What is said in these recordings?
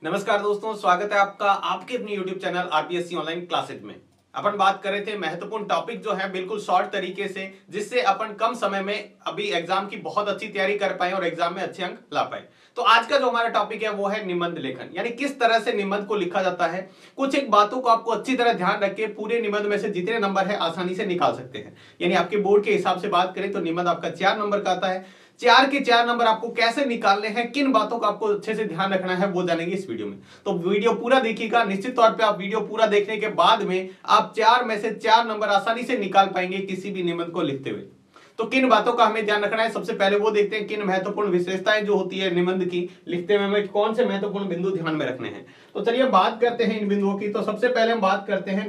नमस्कार दोस्तों, स्वागत है आपका आपके अपने YouTube channel RPSC online classes में। अपन बात कर रहे थे महत्वपूर्ण टॉपिक जो है बिल्कुल शॉर्ट तरीके से, जिससे अपन कम समय में अभी एग्जाम की बहुत अच्छी तैयारी कर पाए और एग्जाम में अच्छे अंक ला पाए। तो आज का जो हमारा टॉपिक है वो है निबंध लेखन, यानी किस तरह से निबंध को लिखा जाता है। कुछ एक बातों को आपको अच्छी तरह ध्यान रख के पूरे निबंध में से जितने नंबर है आसानी से निकाल सकते हैं। यानी आपके बोर्ड के हिसाब से बात करें तो निबंध आपका 4 नंबर का आता है। 4 के 4 नंबर आपको कैसे निकालने हैं, किन बातों का आपको अच्छे से ध्यान रखना है, वो जानेंगे इस वीडियो में। तो वीडियो पूरा देखिएगा। निश्चित तौर पे आप वीडियो पूरा देखने के बाद में आप 4 में से 4 नंबर आसानी से निकाल पाएंगे किसी भी निबंध को लिखते हुए। तो किन बातों का हमें ध्यान रखना है, सबसे पहले वो देखते हैं किन महत्वपूर्ण विशेषताएं जो होती है निबंध की लिखते हुए हमें कौन से महत्वपूर्ण बिंदु ध्यान में रखने हैं। तो चलिए बात करते हैं इन बिंदुओं की। तो सबसे पहले हम बात करते हैं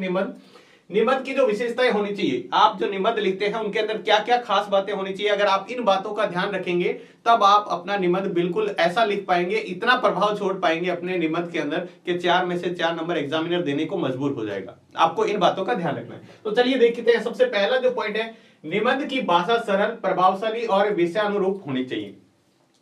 निबंध की जो विशेषताएं होनी चाहिए। आप जो निबंध लिखते हैं उनके अंदर क्या क्या खास बातें होनी चाहिए। अगर आप इन बातों का ध्यान रखेंगे तब आप अपना निबंध बिल्कुल ऐसा लिख पाएंगे, इतना प्रभाव छोड़ पाएंगे अपने निबंध के अंदर कि 4 में से 4 नंबर एग्जामिनर देने को मजबूर हो जाएगा। आपको इन बातों का ध्यान रखना है। तो चलिए देखते हैं। सबसे पहला जो पॉइंट है, निबंध की भाषा सरल, प्रभावशाली और विषयानुरूप होनी चाहिए।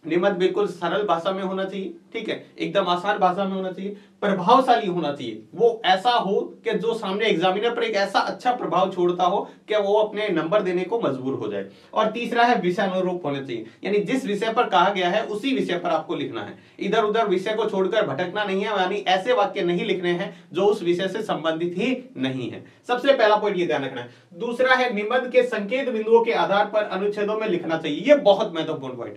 निबंध बिल्कुल सरल भाषा में होना चाहिए, ठीक है, एकदम आसान भाषा में होना चाहिए, प्रभावशाली होना चाहिए। वो ऐसा हो कि जो सामने एग्जामिनर पर एक ऐसा अच्छा प्रभाव छोड़ता हो कि वो अपने नंबर देने को मजबूर हो जाए। और तीसरा है विषयानुरूप होना चाहिए, यानी जिस विषय पर कहा गया है उसी विषय पर आपको लिखना है। इधर उधर विषय को छोड़कर भटकना नहीं है, यानी ऐसे वाक्य नहीं लिखने हैं जो उस विषय से संबंधित ही नहीं है। सबसे पहला पॉइंट ये ध्यान रखना है। दूसरा है निबंध के संकेत बिंदुओं के आधार पर अनुच्छेदों में लिखना चाहिए। ये बहुत महत्वपूर्ण पॉइंट,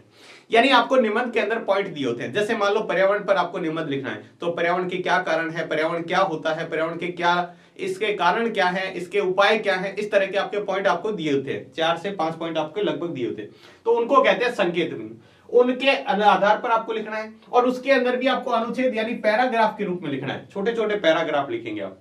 यानी आपको निबंध के अंदर पॉइंट दिए होते हैं। जैसे मान लो पर्यावरण पर आपको निबंध लिखना है, तो पर्यावरण के क्या कारण है, पर्यावरण क्या होता है, पर्यावरण के क्या इसके कारण क्या है, इसके उपाय क्या है, इस तरह के आपके पॉइंट आपको दिए होते हैं। 4 से 5 पॉइंट आपको लगभग दिए होते हैं। तो उनको कहते हैं संकेत बिंदु। उनके आधार पर आपको लिखना है और उसके अंदर भी आपको अनुच्छेद यानी पैराग्राफ के रूप में लिखना है। छोटे छोटे पैराग्राफ लिखेंगे आप,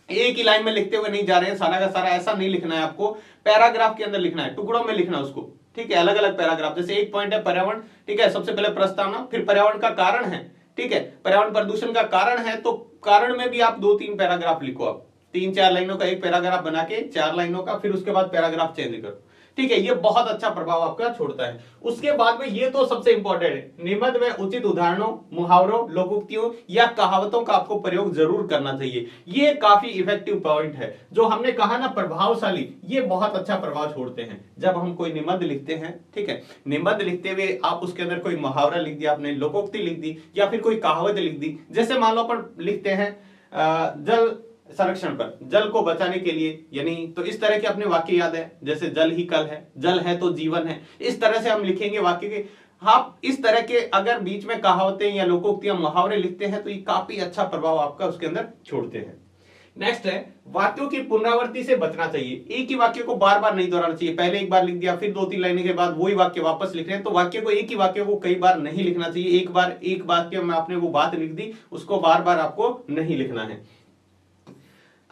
एक ही लाइन में लिखते हुए नहीं जा रहे हैं सारा का सारा, ऐसा नहीं लिखना है आपको। पैराग्राफ के अंदर लिखना है, टुकड़ों में लिखना है उसको, ठीक है, अलग अलग पैराग्राफ। जैसे एक पॉइंट है पर्यावरण, ठीक है, सबसे पहले प्रस्तावना, फिर पर्यावरण का कारण है, ठीक है, पर्यावरण प्रदूषण का कारण है, तो कारण में भी आप 2-3 पैराग्राफ लिखो। आप 3-4 लाइनों का एक पैराग्राफ बना के 4 लाइनों का, फिर उसके बाद पैराग्राफ चेंज करो, ठीक है। ये बहुत अच्छा प्रभाव आपका छोड़ता है। उसके बाद में ये तो सबसे इंपॉर्टेंट है, निबंध में उचित उदाहरणों, मुहावरों, लोकोक्तियों या कहावतों का आपको प्रयोग जरूर करना चाहिए। ये काफी इफेक्टिव पॉइंट है। जो हमने कहा ना प्रभावशाली, ये बहुत अच्छा प्रभाव छोड़ते हैं। जब हम कोई निबंध लिखते हैं, ठीक है, निबंध लिखते हुए आप उसके अंदर कोई मुहावरा लिख दिया आपने, लोकोक्ति लिख दी या फिर कोई कहावत लिख दी। जैसे मान लो अपन लिखते हैं जल संरक्षण पर, जल को बचाने के लिए, यानी तो इस तरह के अपने वाक्य याद है, जैसे जल ही कल है, जल है तो जीवन है, इस तरह से हम लिखेंगे वाक्य के। आप इस तरह के अगर बीच में कहावतें या लोकोक्तियां मुहावरे लिखते हैं तो ये काफी अच्छा प्रभाव आपका उसके अंदर छोड़ते हैं। नेक्स्ट है वाक्यों की पुनरावृत्ति से बचना चाहिए। एक ही वाक्य को बार बार नहीं दोहराना चाहिए। पहले एक बार लिख दिया, फिर 2-3 लाइनें के बाद वही वाक्य वापस लिख रहे हैं, तो वाक्य को, एक ही वाक्य को कई बार नहीं लिखना चाहिए। एक बार एक वाक्य में आपने वो बात लिख दी, उसको बार बार आपको नहीं लिखना है।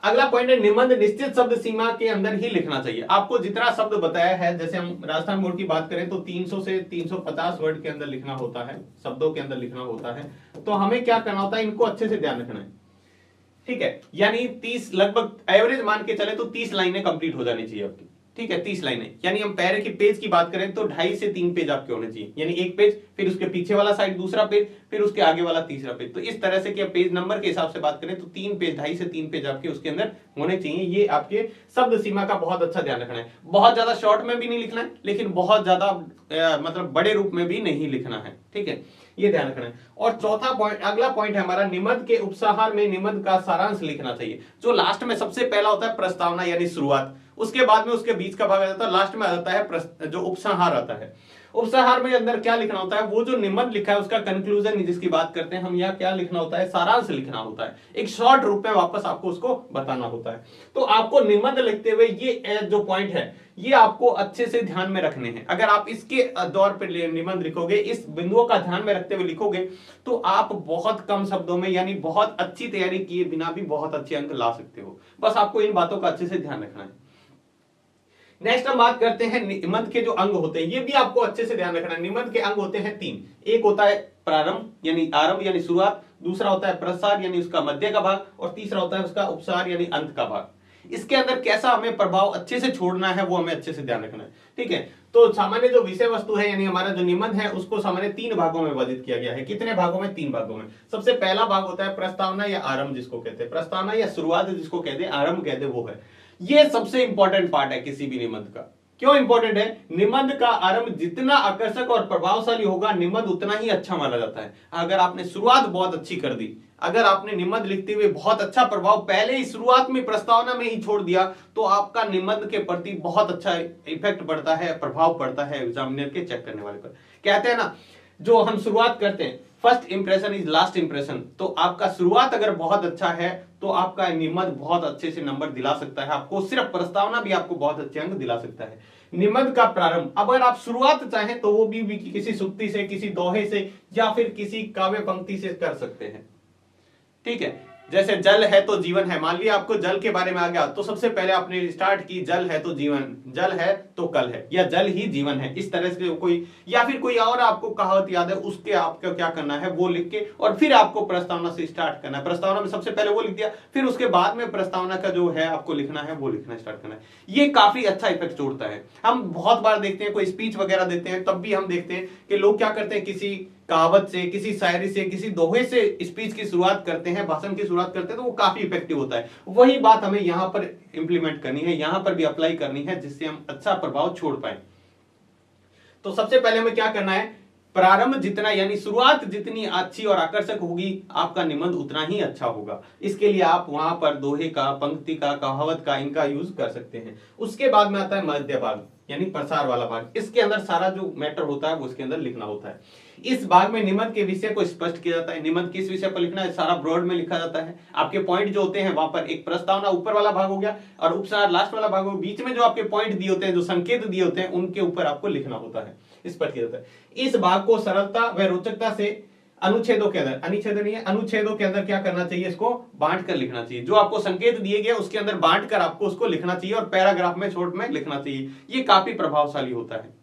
अगला पॉइंट है निबंध निश्चित शब्द सीमा के अंदर ही लिखना चाहिए। आपको जितना शब्द बताया है, जैसे हम राजस्थान बोर्ड की बात करें तो 300 से 350 वर्ड के अंदर लिखना होता है, शब्दों के अंदर लिखना होता है। तो हमें क्या करना होता है, इनको अच्छे से ध्यान रखना है, ठीक है। यानी 30 लगभग एवरेज मान के चले तो 30 लाइनें कंप्लीट हो जानी चाहिए आपकी, ठीक है, 30 लाइनें। यानी हम पैरे की पेज की बात करें तो 2.5 से 3 पेज आपके होने चाहिए, यानी एक पेज, फिर उसके पीछे वाला साइड दूसरा पेज, फिर उसके आगे वाला तीसरा पेज। तो इस तरह से कि पेज नंबर के हिसाब से बात करें तो 3 पेज, 2.5 से 3 पेज आपके उसके अंदर होने चाहिए। ये आपके शब्द सीमा का बहुत अच्छा ध्यान रखना है। बहुत ज्यादा शॉर्ट में भी नहीं लिखना है, लेकिन बहुत ज्यादा मतलब बड़े रूप में भी नहीं लिखना है, ठीक है, ये ध्यान रखना है। और चौथा पॉइंट, अगला पॉइंट है हमारा, निबंध के उपसंहार में निबंध का सारांश लिखना चाहिए। जो लास्ट में सबसे पहला होता है प्रस्तावना यानी शुरुआत, उसके बाद में उसके बीच का भाग आ जाता है, लास्ट में आ जाता है जो उपसंहार आता है। उपसंहार में अंदर क्या लिखना होता है, वो जो निबंध लिखा है उसका कंक्लूजन जिसकी बात करते हैं हम, यहाँ क्या लिखना होता है, सारांश लिखना होता है। एक शॉर्ट रूप में वापस आपको उसको बताना होता है। तो आपको निबंध लिखते हुए ये जो पॉइंट है ये आपको अच्छे से ध्यान में रखने हैं। अगर आप इसके दौर पर निबंध लिखोगे, इस बिंदुओं का ध्यान में रखते हुए लिखोगे, तो आप बहुत कम शब्दों में यानी बहुत अच्छी तैयारी किए बिना भी बहुत अच्छे अंक ला सकते हो। बस आपको इन बातों का अच्छे से ध्यान रखना है। नेक्स्ट हम बात करते हैं निबंध के जो अंग होते हैं, ये भी आपको अच्छे से ध्यान रखना है। निबंध के अंग होते हैं 3। एक होता है प्रारंभ यानी आरंभ यानी शुरुआत, दूसरा होता है प्रसार यानी उसका मध्य का भाग, और तीसरा होता है उसका उपसार यानी अंत का भाग। इसके अंदर कैसा हमें प्रभाव अच्छे से छोड़ना है वो हमें अच्छे से ध्यान रखना है। ठीक है। तो सामान्य जो विषय वस्तु है यानी हमारा जो निबंध है उसको सामान्य 3 भागों में विभाजित किया गया है। कितने भागों में? 3 भागों में। सबसे पहला भाग होता है प्रस्तावना या आरंभ जिसको कहते हैं, प्रस्तावना या शुरुआत जिसको कहते हैं, आरंभ कहते हैं, वो है। ये सबसे इंपॉर्टेंट पार्ट है किसी भी निबंध का। क्यों इंपॉर्टेंट है? निबंध का आरंभ जितना आकर्षक और प्रभावशाली होगा निबंध उतना ही अच्छा माना जाता है। अगर आपने शुरुआत बहुत अच्छी कर दी, अगर आपने निबंध लिखते हुए बहुत अच्छा प्रभाव पहले ही शुरुआत में प्रस्तावना में ही छोड़ दिया तो आपका निबंध के प्रति बहुत अच्छा इफेक्ट पड़ता है, प्रभाव पड़ता है एग्जामिनर के चेक करने वाले पर। कहते हैं ना, जो हम शुरुआत करते हैं, first impression is last impression. तो आपका शुरुआत अगर बहुत अच्छा है तो आपका निबंध बहुत अच्छे से नंबर दिला सकता है आपको, सिर्फ प्रस्तावना भी आपको बहुत अच्छे अंक दिला सकता है। निबंध का प्रारंभ अगर आप शुरुआत चाहें तो वो भी किसी सुक्ति से, किसी दोहे से या फिर किसी काव्य पंक्ति से कर सकते हैं। ठीक है, जैसे जल है तो जीवन है, मान लिया आपको जल के बारे में आ गया तो सबसे पहले आपने स्टार्ट की जल है तो जीवन, जल है तो कल है, या जल ही जीवन है, इस तरह से कोई, या फिर कोई और आपको कहावत याद है उसके आपको क्या करना है वो लिख के और फिर आपको प्रस्तावना से स्टार्ट करना है। प्रस्तावना में सबसे पहले वो लिख दिया, फिर उसके बाद में प्रस्तावना का जो है आपको लिखना है वो लिखना स्टार्ट करना है। ये काफी अच्छा इफेक्ट छोड़ता है। हम बहुत बार देखते हैं कोई स्पीच वगैरह देते हैं तब भी हम देखते हैं कि लोग क्या करते हैं, किसी कहावत से, किसी शायरी से, किसी दोहे से स्पीच की शुरुआत करते हैं, भाषण की शुरुआत करते हैं, तो वो काफी इफेक्टिव होता है। वही बात हमें यहां पर इंप्लीमेंट करनी है, यहां पर भी अप्लाई करनी है जिससे हम अच्छा प्रभाव छोड़ पाए। तो सबसे पहले हमें क्या करना है, प्रारंभ जितना यानी शुरुआत जितनी अच्छी और आकर्षक होगी आपका निबंध उतना ही अच्छा होगा। इसके लिए आप वहां पर दोहे का, पंक्ति का, कहावत का, इनका यूज कर सकते हैं। उसके बाद में आता है मध्य भाग यानी प्रसार वाला भाग। इसके अंदर सारा जो मैटर होता है वो इसके अंदर लिखना होता है। इस भाग में निबंध के विषय को स्पष्ट किया जाता है। निबंध किस विषय पर लिखना है सारा ब्रॉड में लिखा जाता है। आपके पॉइंट जो होते हैं वहां पर एक प्रस्तावना ऊपर वाला भाग हो गया और उपसार लास्ट वाला भाग हो गया। बीच में जो आपके पॉइंट दिए होते हैं, जो संकेत दिए होते हैं, उनके ऊपर आपको लिखना होता है, स्पष्ट किया जाता है। इस भाग को सरलता व रोचकता से अनुच्छेदों के अंदर, अनुच्छेद नहीं है, अनुच्छेदों के अंदर क्या करना चाहिए, इसको बांट कर लिखना चाहिए। जो आपको संकेत दिए गए उसके अंदर बांट कर आपको उसको लिखना चाहिए और पैराग्राफ में शॉर्ट में लिखना चाहिए। ये काफी प्रभावशाली होता है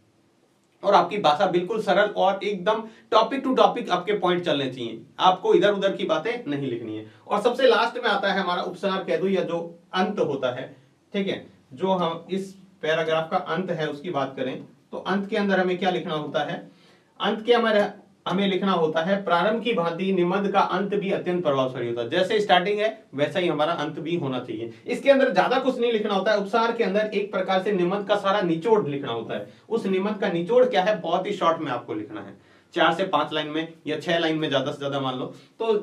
और आपकी भाषा बिल्कुल सरल और एकदम टॉपिक टू टॉपिक आपके पॉइंट चलने चाहिए। आपको इधर उधर की बातें नहीं लिखनी है। और सबसे लास्ट में आता है हमारा उपसार कह दो या जो अंत होता है। ठीक है, जो हम इस पैराग्राफ का अंत है उसकी बात करें तो अंत के अंदर हमें क्या लिखना होता है, अंत के हमें लिखना होता है प्रारंभ की भांति निबंध का अंत भी अत्यंत प्रभावशाली होता है। जैसे स्टार्टिंग है वैसा ही हमारा अंत भी होना चाहिए। इसके अंदर ज्यादा कुछ नहीं लिखना होता है। उपसार के अंदर एक प्रकार से निबंध का सारा निचोड़ लिखना होता है। उस निबंध का निचोड़ क्या है, बहुत ही शॉर्ट में आपको लिखना है, 4 से 5 लाइन में या 6 लाइन में ज्यादा से ज्यादा मान लो तो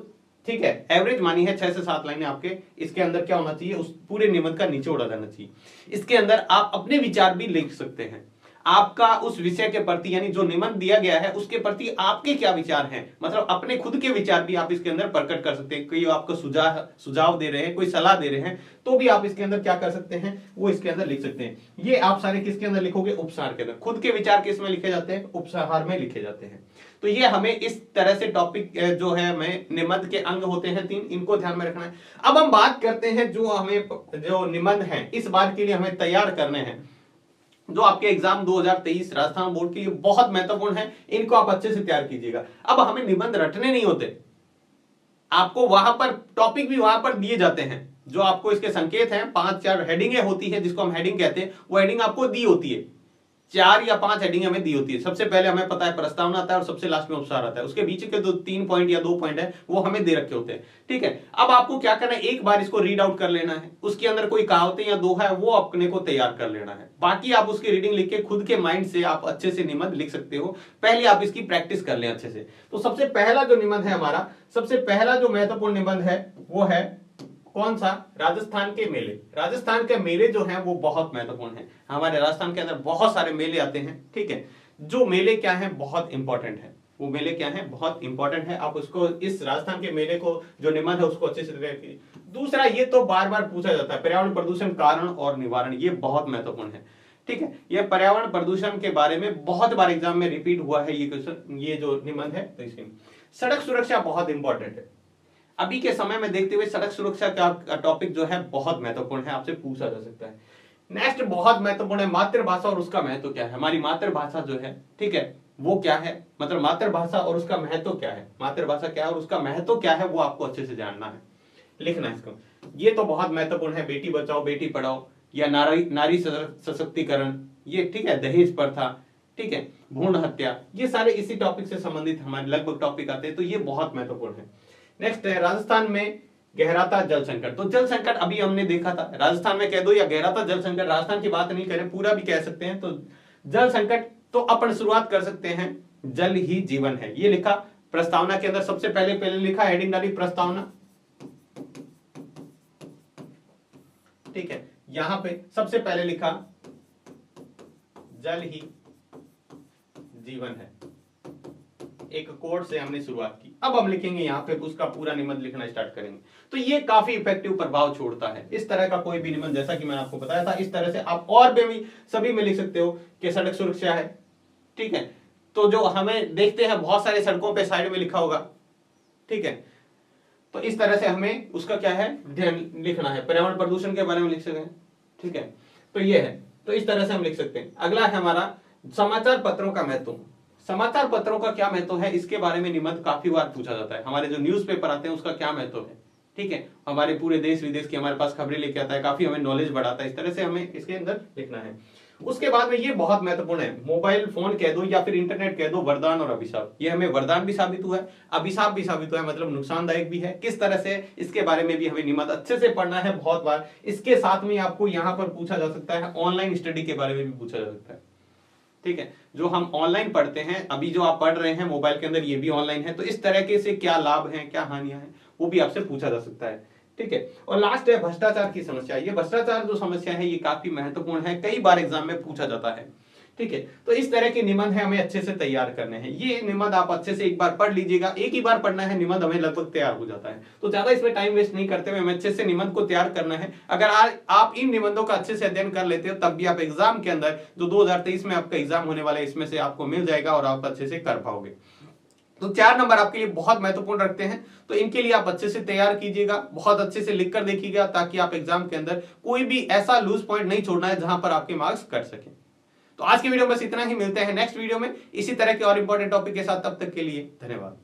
ठीक है, एवरेज मानी है 6 से 7 लाइनें आपके इसके अंदर क्या होना चाहिए, उस पूरे निबंध का निचोड़ आ जाना चाहिए। इसके अंदर आप अपने विचार भी लिख सकते हैं। आपका उस विषय के प्रति यानी जो निबंध दिया गया है उसके प्रति आपके क्या विचार हैं, मतलब अपने खुद के विचार भी आप इसके अंदर प्रकट कर सकते हैं। कोई आपको सुझाव दे रहे हैं, कोई सलाह दे रहे हैं तो भी आप इसके अंदर क्या कर सकते हैं, वो इसके अंदर लिख सकते हैं। ये आप सारे किसके अंदर लिखोगे, उपसार के अंदर। खुद के विचार किस में लिखे जाते हैं, उपसार में लिखे जाते हैं। तो ये हमें इस तरह से टॉपिक जो है हमें निबंध के अंग होते हैं 3, इनको ध्यान में रखना है। अब हम बात करते हैं जो हमें जो निबंध है इस बार के लिए हमें तैयार करने हैं, जो आपके एग्जाम 2023 राजस्थान बोर्ड के लिए बहुत महत्वपूर्ण है। इनको आप अच्छे से तैयार कीजिएगा। अब हमें निबंध रटने नहीं होते, आपको वहां पर टॉपिक भी वहां पर दिए जाते हैं। जो आपको इसके संकेत हैं, 5-4 हेडिंगें होती है जिसको हम हेडिंग कहते हैं, वो हेडिंग आपको दी होती है। 4 या 5 हेडिंग हमें दी होती है। सबसे पहले हमें पता है प्रस्तावना आता है और सबसे लास्ट में उपसार आता है। उसके बीच के 3 पॉइंट या 2 पॉइंट है वो हमें दे रखे होते हैं। ठीक है, अब आपको क्या करना है, एक बार इसको रीड आउट कर लेना है। उसके अंदर कोई कहावतें या दोहा है वो अपने को तैयार कर लेना है। बाकी आप उसकी रीडिंग लिख के खुद के माइंड से आप अच्छे से निबंध लिख सकते हो। पहले आप इसकी प्रैक्टिस कर लें अच्छे से। तो सबसे पहला जो निबंध है हमारा, सबसे पहला जो महत्वपूर्ण निबंध है वो है कौन सा, राजस्थान के मेले। राजस्थान के मेले जो हैं वो बहुत महत्वपूर्ण हैं। हमारे राजस्थान के अंदर बहुत सारे मेले आते हैं। ठीक है, जो मेले क्या हैं बहुत इंपॉर्टेंट है। वो मेले क्या हैं, बहुत इंपॉर्टेंट है। आप उसको इस राजस्थान के मेले को जो निबंध है उसको अच्छे से देखिए। दूसरा, ये तो बार बार पूछा जाता है, पर्यावरण प्रदूषण कारण और निवारण, ये बहुत महत्वपूर्ण है। ठीक है, ये पर्यावरण प्रदूषण के बारे में बहुत बार एग्जाम में रिपीट हुआ है ये क्वेश्चन, ये जो निबंध है। तो इसमें सड़क सुरक्षा बहुत इंपॉर्टेंट है। अभी के समय में देखते हुए सड़क सुरक्षा का टॉपिक जो है बहुत महत्वपूर्ण है, आपसे पूछा जा सकता है। नेक्स्ट बहुत महत्वपूर्ण है मातृभाषा और उसका महत्व क्या है। हमारी मातृभाषा जो है, ठीक है, वो क्या है, मतलब मातृभाषा और उसका महत्व क्या है। मातृभाषा क्या है और उसका महत्व क्या है वो आपको अच्छे से जानना है, लिखना है इसको। ये तो बहुत महत्वपूर्ण है। बेटी बचाओ बेटी पढ़ाओ, या नारी सशक्तिकरण, ये ठीक है, दहेज प्रथा, ठीक है, भ्रूण हत्या, ये सारे इसी टॉपिक से संबंधित हमारे लगभग टॉपिक आते हैं, तो ये बहुत महत्वपूर्ण है। नेक्स्ट है राजस्थान में गहराता जल संकट। तो जल संकट अभी हमने देखा था, राजस्थान में कह दो या गहराता जल संकट, राजस्थान की बात नहीं करें, पूरा भी कह सकते हैं। तो जल संकट, तो अपन शुरुआत कर सकते हैं, जल ही जीवन है, ये लिखा प्रस्तावना के अंदर, सबसे पहले लिखा, हेडिंग डाली प्रस्तावना, ठीक है, यहां पे सबसे पहले लिखा जल ही जीवन है, एक कोड से हमने शुरुआत की। अब हम लिखेंगे यहां पे उसका पूरा निबंध लिखना स्टार्ट करेंगे, तो ये काफी इफेक्टिव प्रभाव छोड़ता है। इस तरह का कोई भी निबंध, जैसा कि मैंने आपको बताया था, इस तरह से आप और भी सभी में लिख सकते हो कि सड़क सुरक्षा है, ठीक है, तो जो हमें देखते हैं बहुत सारे सड़कों पे साइड में लिखा होगा, ठीक है, तो इस तरह से हमें उसका क्या है ध्यान लिखना है, पर्यावरण प्रदूषण के बारे में लिख सकते हैं, ठीक है, तो ये है, तो इस तरह से हम लिख सकते हैं। अगला है हमारा समाचार पत्रों का महत्व। समाचार पत्रों का क्या महत्व है, इसके बारे में निबंध काफी बार पूछा जाता है। हमारे जो न्यूज़पेपर आते हैं उसका क्या महत्व है, ठीक है, हमारे पूरे देश विदेश की हमारे पास खबरें लेके आता है, काफी हमें नॉलेज बढ़ाता है, इस तरह से हमें इसके अंदर लिखना है। उसके बाद में ये बहुत महत्वपूर्ण है, मोबाइल फोन कह दो या फिर इंटरनेट कह दो, वरदान और अभिशाप। ये हमें वरदान भी साबित हुआ है, अभिशाप भी साबित हुआ है, मतलब नुकसानदायक भी है, किस तरह से, इसके बारे में भी हमें निबंध अच्छे से पढ़ना है बहुत बार। इसके साथ में आपको यहाँ पर पूछा जा सकता है, ऑनलाइन स्टडी के बारे में भी पूछा जा सकता है, ठीक है, जो हम ऑनलाइन पढ़ते हैं, अभी जो आप पढ़ रहे हैं मोबाइल के अंदर, ये भी ऑनलाइन है, तो इस तरह से क्या लाभ हैं, क्या हानियां हैं, वो भी आपसे पूछा जा सकता है, ठीक है। और लास्ट है भ्रष्टाचार की समस्या। ये भ्रष्टाचार जो समस्या है ये काफी महत्वपूर्ण है, कई बार एग्जाम में पूछा जाता है, ठीक है, तो इस तरह के निबंध है हमें अच्छे से तैयार करने हैं। ये निबंध आप अच्छे से एक बार पढ़ लीजिएगा, एक ही बार पढ़ना है, निबंध हमें लगभग तैयार हो जाता है। तो ज्यादा इसमें टाइम वेस्ट नहीं करते हुए हमें अच्छे से निबंध को तैयार करना है। अगर आज आप इन निबंधों का अच्छे से अध्ययन कर लेते हो, तब भी आप एग्जाम के अंदर जो 2023 में आपका एग्जाम होने वाला है, इसमें से आपको मिल जाएगा और आप अच्छे से कर पाओगे। तो 4 नंबर आपके लिए बहुत महत्वपूर्ण रखते हैं, तो इनके लिए आप अच्छे से तैयार कीजिएगा, बहुत अच्छे से लिख कर देखिएगा, ताकि आप एग्जाम के अंदर कोई भी ऐसा लूज पॉइंट नहीं छोड़ना है जहां पर आपके मार्क्स कट सके। तो आज की वीडियो में बस इतना ही, मिलते हैं नेक्स्ट वीडियो में इसी तरह के और इंपॉर्टेंट टॉपिक के साथ, तब तक के लिए धन्यवाद।